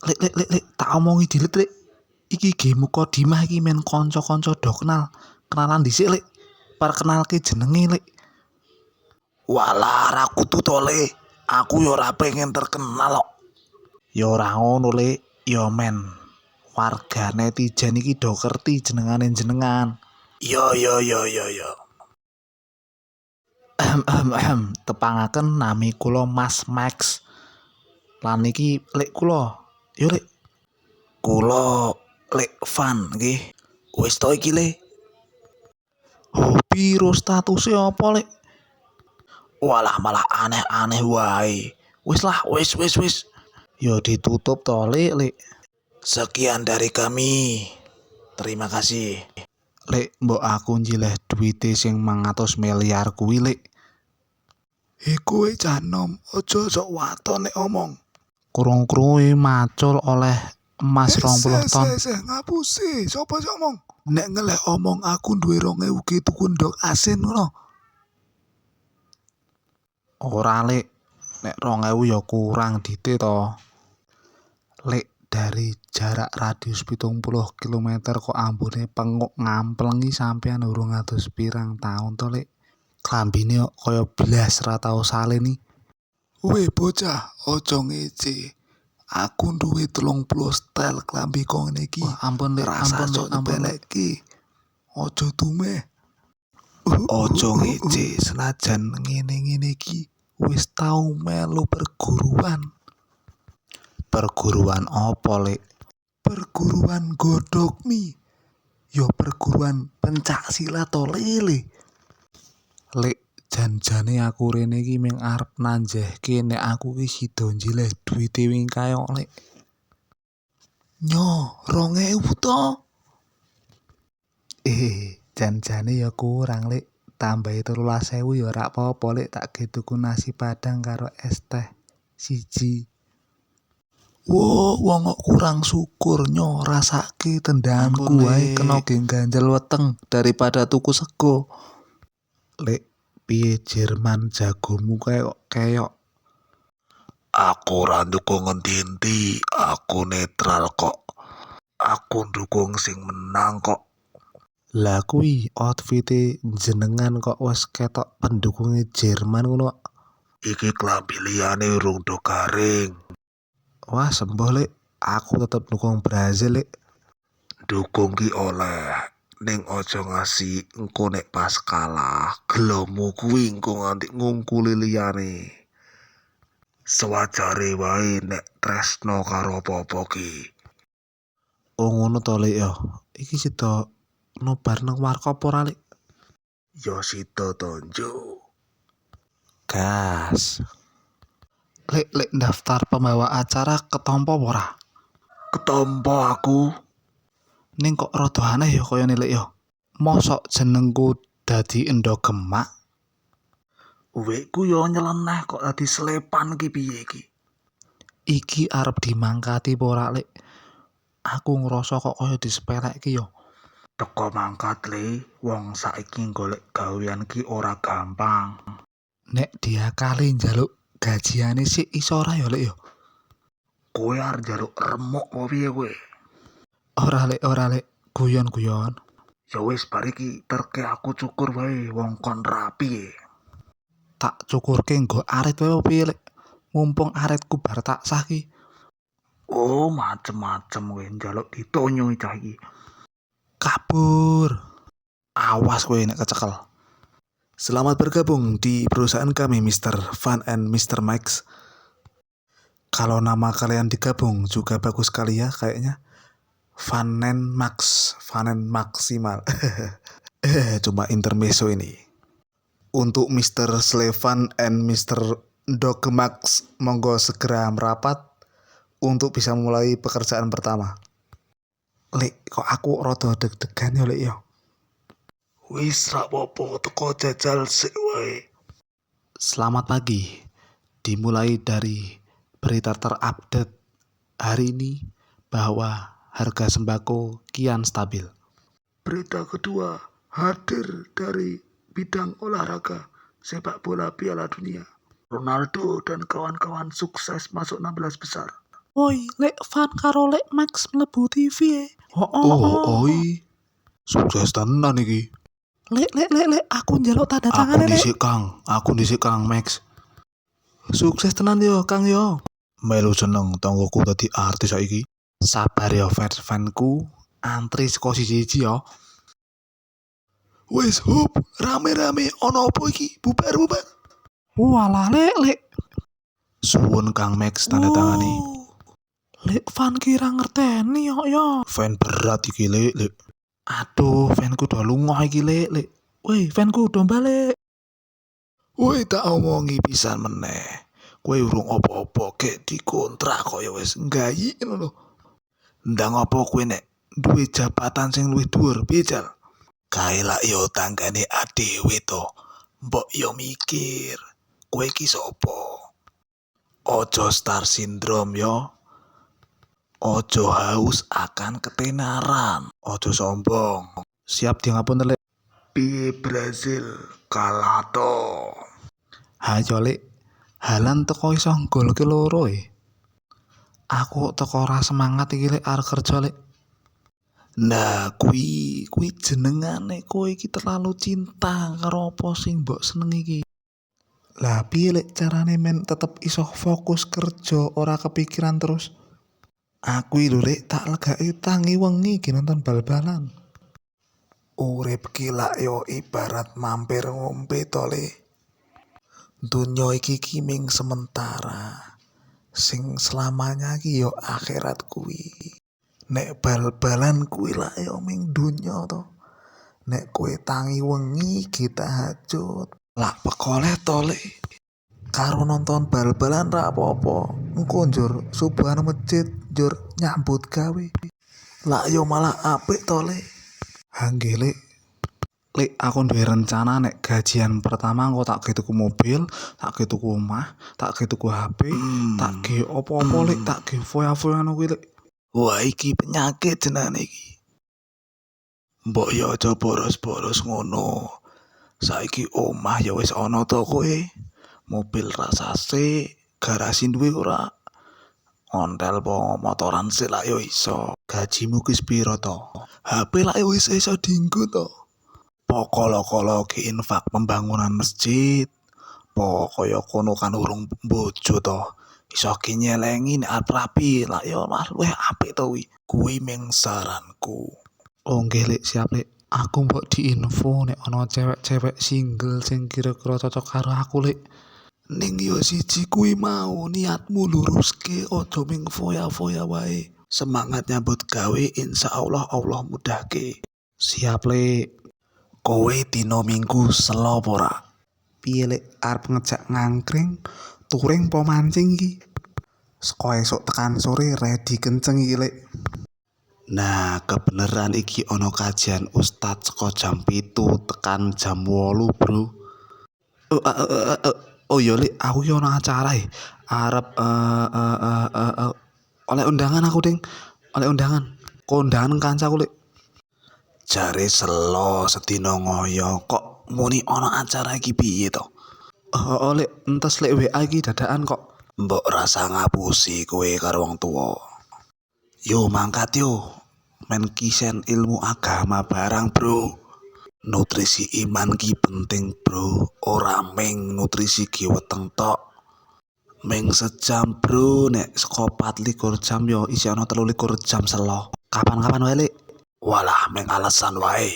Lek, tak omongi dilit, Lek. Iki game Kodimah iki men kanca-kanca do kenal. Kenalan dhisik, Lek. Perkenalke jenenge, Lek. Walah ra kudu to, Le. Aku yo ora pengen terkenal kok. Ya ora ngono, Lek. Ya men. Warga netizen iki do ngerti jenengane jenengan. Yo. Tepangaken nami kula Mas Max. Lan iki Lek kula. Yo, Lek. Kula Lek Van nggih. Wis to iki, Le. Hobi ro statuse apa, Lek? Walah malah aneh-aneh wae. Wis lah, wis. Ya ditutup to, Lek. Sekian dari kami. Terima kasih. Lek mbok aku njileh duwite sing 100 miliar kuwi, Lek. Kowe canom, aja sok waton nek omong. Krung-krunge macul oleh emas 20 ton. Ngapusi, sapa sing omong? Nek ngeleh omong aku duwe 2000 ki tuku ndok asin ngono. Ora, Lek. Nek 2000 ya kurang dite to. Lek dari jarak radius 70 km kok ambune penguk ngamplengi sampean urung atus pirang taun to, Lek. Klambine kok kaya blas ra tau saleni. Weh bocah, aja ngece. Aku duwe 30 style klambi kok ngene iki. Wah, ampun, Lek. Rasa Ampun, sok Lek. Ampun, Lek. nyepeleki. Aja dumeh. Aja ngece, senajan ngene-ngene iki wis tau melu perguruan. Perguruan apa, Lek? Perguruan godhog mie. Ya perguruan pencak silat to, Lele. Lek jan-jane aku rene iki mung arep nanjehke nek aku ki sida njileh duwite wingkae kok, Lek. Nyo, 2000 to. Jan-jane ya kurang, Lek. Tambahi 13.000 ya ora apa-apa, Lek. Tak ge tuku nasi padang karo es teh siji. Wo, wong kok kurang syukur nyo rasake tendanganku Ampun, wae Lek. kena geng ganjel weteng daripada tuku sego. Lek piye Jerman jagomu kae kok keyok. Aku ora ndukung endi-endi, aku netral kok. Aku ndukung sing menang kok. Lah kuwi outfite jenengan kok wis ketok pendukunge Jerman ngono kok. Iki klambi liyane urung do garing. Wah, sembuh, Lek. Aku tetep dukung Brazil, Lek. Dukung ki oleh, ning aja ngasih engko nek pas kalah. Gelomu kuwi engko nganti ngungkuli liyane. Sewajare wae nek tresno karo apa-apa ki. Oh ngono to, Lek ya. Iki sida nobar nang warkop ora, Lek? Ya sida tonjo. Gas. Lek daftar pembawa acara ketompo apa ora? Ketompo aku. Ning kok rada aneh ya kaya Lek ya. Mosok jenengku dadi Endo Gemak? Wekku yo nyeleneh kok dadi selepan ki piye iki. Iki arep dimangkati apa ora, Lek? Aku ngerasa kok kaya disepelekke ya. Teko mangkat le, wong saiki golek gawean ki ora gampang. Nek diakali njaluk gajiane sik iso ora ya, Lek ya? Kowe arep njaluk remuk apa piye kowe? Ora, Lek. Guyon-guyon. Ya wis bar iki terke aku cukur wae wong kon rapi. Tak cukurke nggo arit wae apa piye, Lek? Mumpung aritku bar tak sah ki. Oh, macem-macem kowe njaluk ditonyo cah iki. Kabur. Awas kowe nek kecekel. Selamat bergabung di perusahaan kami Mr. Van and Mr. Max. Kalau nama kalian digabung juga bagus sekali ya kayaknya. Vanen Max, Vanen Maksimal. Cuma intermezzo ini. Untuk Mr. Slevan and Mr. Dogmax, monggo segera merapat untuk bisa mulai pekerjaan pertama. Lek, kok aku rada deg-degan ya, Lek ya. Wis ra apa-apa, teko jajal sik wae. Selamat pagi. Dimulai dari berita terupdate hari ini bahwa harga sembako kian stabil. Berita kedua, hadir dari bidang olahraga sepak bola Piala Dunia. Ronaldo dan kawan-kawan sukses masuk 16 besar. Woi, lek Van karo lek Max mlebu TV e. Oi. Sukses tenan iki. Lek, aku njaluk tanda tangan lek. Aku dhisik Kang Max. Sukses tenan yo, Kang yo. Melu seneng tanggoku dadi artis saiki. Sabar yo fans-fanku, antri saka siji yo. Wes hop, rame-rame ono apa iki? Bubar. Walah lek. Suwun Kang Max tanda tangani. Lek fan kira ngerteni yo. Fan berat iki lek. Aduh, fanku udah lunga iki lek. Woi, fanku udah balik. Woi, tak omongi pisan meneh. Kowe urung apa-apa kek dikontrak kok ya wis nggayi ngono lho. Ndang apa kowe nek duwe jabatan sing luwih dhuwur, piye Jal? Kae lak yo tanggane adewe to. Mbok yo mikir, kowe iki sapa? Ojo star syndrome yo. Ojo haus akan ketenaran. Ojo sombong. Siap di ngapunten lek. Piye Brazil kalah to. Hayo lek. Halan teko iso golke loro e. Aku teko ora semangat iki lek arep kerja lek. Nah, kuwi jenengane kowe iki terlalu cinta karo apa sing mbok seneng iki. Lah piye lek carane men tetep iso fokus kerja ora kepikiran terus. Aku lho lek tak legake tangi wengi iki nonton bal-balan. Urip ki lak yo ibarat mampir ngombe to le. Dunya iki ming sementara. Sing selamanya ki yo akhirat kuwi. Nek bal-balan kuwi lak yo ming dunya to. Nek kowe tangi wengi kita hajut. Lak pekole to le. Karo nonton bal-balan ra apa-apa. Engko njur subuhan masjid njur nyambut gawe. Lak yo malah apik to le. Hangge lek aku duwe rencana nek gajian pertama engko tak ge tuku mobil, tak ge tuku omah, tak ge tuku HP, tak ge apa-apa lek tak ge foya-foya kuwi lek. Wah iki penyakit jenenge iki. Mbok yo aja boros-boros ngono. Saiki omah ya wis ana to kowe. Mobil rasase, garasi duwe ora. Ontel po motoran sik lak yo iso. Gajimu ki piro to? HP lak yo wis iso dienggo to. Pokolo-kolo ki infak pembangunan masjid. Kaya kono kan urung bojo to. Iso ki nyelengi nek arep rapi lak yo luwih apik to kuwi. Kuwi ming saranku. Oh nggih lek siap lek. Aku mbok diinfo nek ana cewek-cewek single sing kira-kira cocok karo aku lek. Ning yo siji kuwi mau niatmu luruske aja ming foya-foya wae. Semangat nyambut gawe insyaallah Allah mudahke. Siap lek. Kowe dina Minggu selo apa ora? Piye lek arep ngejak ngangkring, touring po mancing iki? Seko esuk tekan sore ready kenceng iki lek. Nah, kebeneran iki ana kajian ustad saka jam 7 tekan jam 8, Bro. Oh iya lek aku ki ana acara e. Arep oleh undangan aku, Ding. Oleh undangan. Kondangan kancaku lek. Jare selo sedina ngoyo kok muni ana acara iki piye to? Lek entes lek WA iki dadakan kok. Mbok rasa ngapusi kowe karo wong tuwa. Yo mangkat yo. Men kisen ilmu agama barang, Bro. Nutrisi iman ki penting, Bro. Ora meng nutrisi ki weteng tok. Meng sejam, Bro. Nek saka 24 jam yo isi ana 23 jam selo. Kapan-kapan wae, Lek. Walah meng alasan wae.